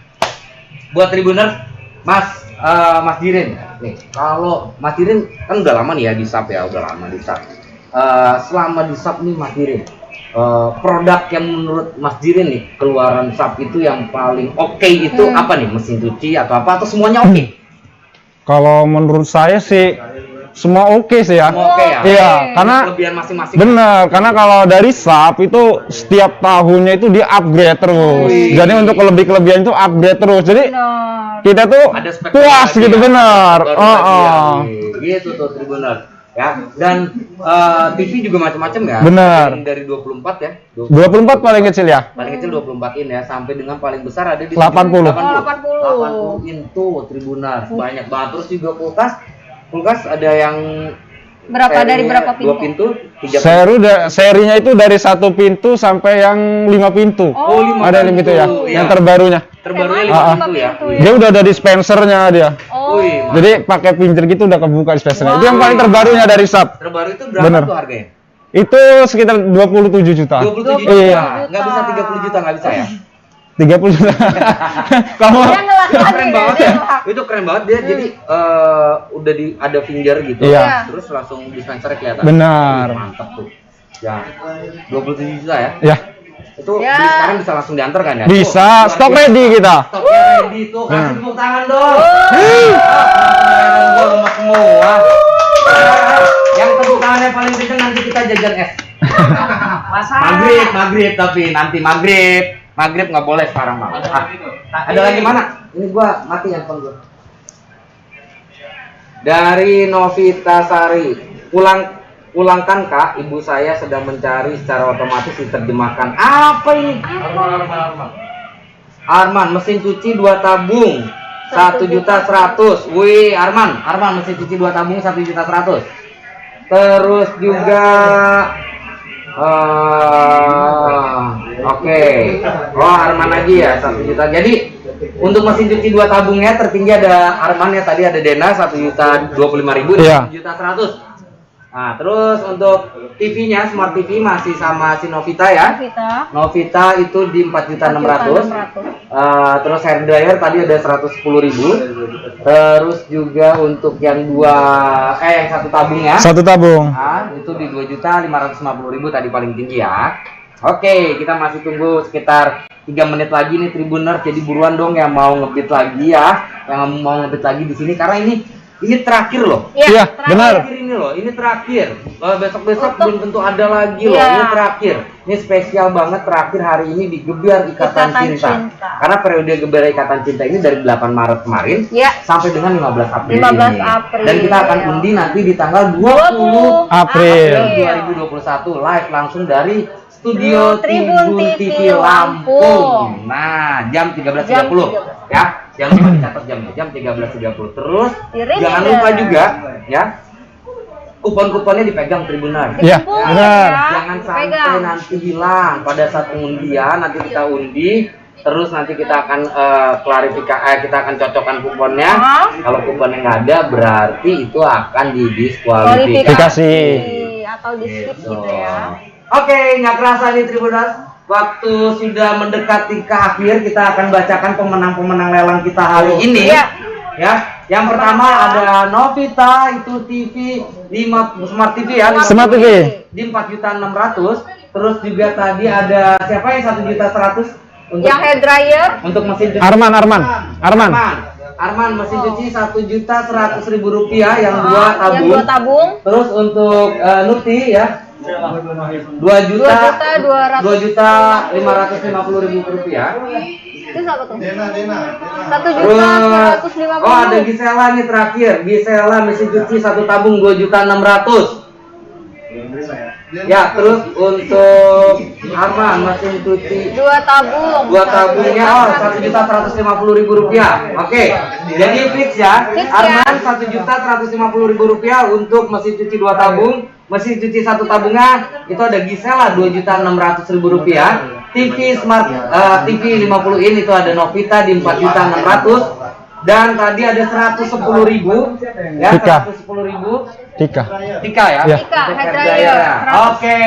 buat Tribuners, Mas Dirin. Nih, kalau Mas Dirin kan udah lama nih ya di SAP ya, udah lama di SAP. Selama di SAP nih Mas Dirin, produk yang menurut Mas Dirin nih keluaran SAP itu yang paling oke itu apa nih? Mesin cuci atau apa? Atau semuanya oke? Kalau menurut saya sih semua oke sih ya. Semua oke ya? Iya, karena Kelebihan masing-masing. bener, karena kalau dari SAP itu setiap tahunnya itu dia upgrade terus. Wih. Jadi untuk kelebihan itu upgrade terus. Jadi Benar. kita tuh Ada spek puas lagi gitu ya. bener. Baru lagi ya. Gitu tuh Tribuners. Ya, dan TV juga macam-macam ya. Benar. Dari 24 ya. 24 paling kecil ya. Paling kecil 24 in ya, sampai dengan paling besar ada di 80. 80 in tuh Tribuners. Banyak banget. Terus juga kulkas ada yang Berapa dari serinya berapa pintu? 2 pintu, 3 pintu. Serinya itu dari 1 pintu sampai yang 5 pintu. Oh, 5 Ada yang gitu ya. pintu, Yang ya. terbarunya. Terbarunya Emang 5 pintu ya. Dia udah ada dispensernya dia. Oh. Wih, Jadi pakai pincer gitu udah kebuka dispensernya. Itu yang paling terbarunya dari SAP. terbaru itu berapa Bener. tuh harganya? Itu sekitar 27 juta. 27 juta. Iya. Nggak bisa 30 juta, nggak bisa ya? 30 juta. Kamu Dia ngelak Itu lagi keren deh, banget dia ya. ngelak. Itu keren banget dia. Jadi udah ada finger gitu. Iya. Terus langsung dispensernya kelihatan. Benar. Wih, mantap tuh. Ya. 27 juta ya. ya, Itu Ya. beli sekarang bisa langsung diantar kan ya? bisa. Tuh, luar Stok biasa. ready kita. Stoknya ready tuh. Kasih Nah. tepuk tangan dong. Gua lemas semua. Yang tepuk tangannya paling kenceng nanti kita jajan es. Maghrib tapi nanti maghrib nggak boleh sekarang Bang. Ada lagi mana? Ini gua mati handphone gua. Dari Novita Sari, pulangkan Kak, ibu saya sedang mencari secara otomatis diterjemahkan. Apa ini? Arman, mesin cuci 2 tabung 1.100.000. Wih, Arman mesin cuci 2 tabung 1.100.000. Terus juga oke. Oh, Arman lagi ya 1 juta. Jadi untuk mesin cuci 2 tabungnya tertinggi ada Arman ya, tadi ada Dena 1.025.000 Iya. 1.100.000. Nah, terus untuk TV-nya Smart TV masih sama si Novita ya. Novita itu di 4.600.000. Terus hair dryer tadi ada 110.000. Terus juga untuk yang yang 1 tabungnya. 1 tabung. Itu di 2.550.000 tadi paling tinggi ya. Oke, kita masih tunggu sekitar 3 menit lagi nih Tribuners. Jadi buruan dong yang mau ngebit lagi ya, yang mau ngebit lagi di sini karena ini terakhir loh. Iya, benar. Terakhir ini loh, ini terakhir. Besok-besok belum tentu ada lagi loh. Iya. Ini terakhir. Ini spesial banget terakhir hari ini di Gebiar Ikatan Cinta. Karena periode Gebiar Ikatan Cinta ini dari 8 Maret kemarin Ya. sampai dengan 15 April 15 ini. April. Dan kita akan undi nanti di tanggal 20 April. 2021 live langsung dari Studio Tribun Tribun TV TV Lampung. Lampung. Nah, jam 13.30 Jam 13. ya. Jangan lupa dicatat jamnya, jam 13.30. Terus Di-reminder. jangan lupa juga ya. Kupon-kuponnya dipegang Tribuners. Iya, Kumpul benar. ya. Jangan sampai Pegang. nanti hilang pada saat pengundian. Nanti kita undi, terus nanti kita akan kita akan cocokkan kuponnya. Kalau kuponnya nggak ada, berarti itu akan didiskualifikasi. Kualifikasi. Atau di skip gitu ya. Oke, nggak kerasa nih Tribuners. Waktu sudah mendekati ke akhir, kita akan bacakan pemenang-pemenang lelang kita hari ini. Iya. Ya, yang pertama ada Novita itu TV 5 Smart TV ya. Smart TV. Di 4.600.000. Terus juga tadi ada siapa yang 1.100.000 untuk Yang hair dryer untuk mesin cuci. Arman. Arman mesin cuci 1.100.000 rupiah yang 2 yang tabung. 2 tabung. Terus untuk Nuti ya 2.550.000 rupiah. Itu siapa tuh? Dena. 1.150.000. Oh, ada Gisela nih terakhir. Gisela mesin cuci 1 tabung 2.600.000. Ya, terus untuk Arman mesin cuci 2 tabung. 2 tabungnya 1.150.000 rupiah. Oke, jadi fix ya. Fix ya. Arman 1.150.000 rupiah untuk mesin cuci 2 tabung. Mesin cuci 1 tabungnya itu ada Gisela 2.600.000 rupiah. TV Smart TV 50 in itu ada Novita di 4.600.000 dan tadi ada 110.000 ya, Tika. 110.000 Tika. Tika ya. Ya. Tika, Untuk hair hair dryer. dryer. Oke,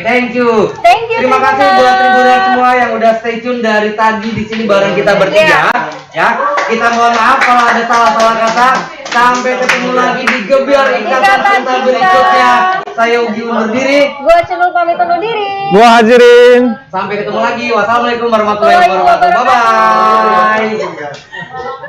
thank you. Thank you. Terima kasih Tribuners. buat Tribuners semua yang udah stay tune dari tadi di sini bareng kita bertiga. Ya, kita mohon maaf kalau ada salah-salah kata. Sampai ketemu lagi di Gebiar Ikatan Cinta berikutnya. Saya Ugi undur diri. Gue Cenul pamit undur diri. Gua Hajirin. Sampai ketemu lagi. Wassalamualaikum warahmatullahi wabarakatuh. Bye bye.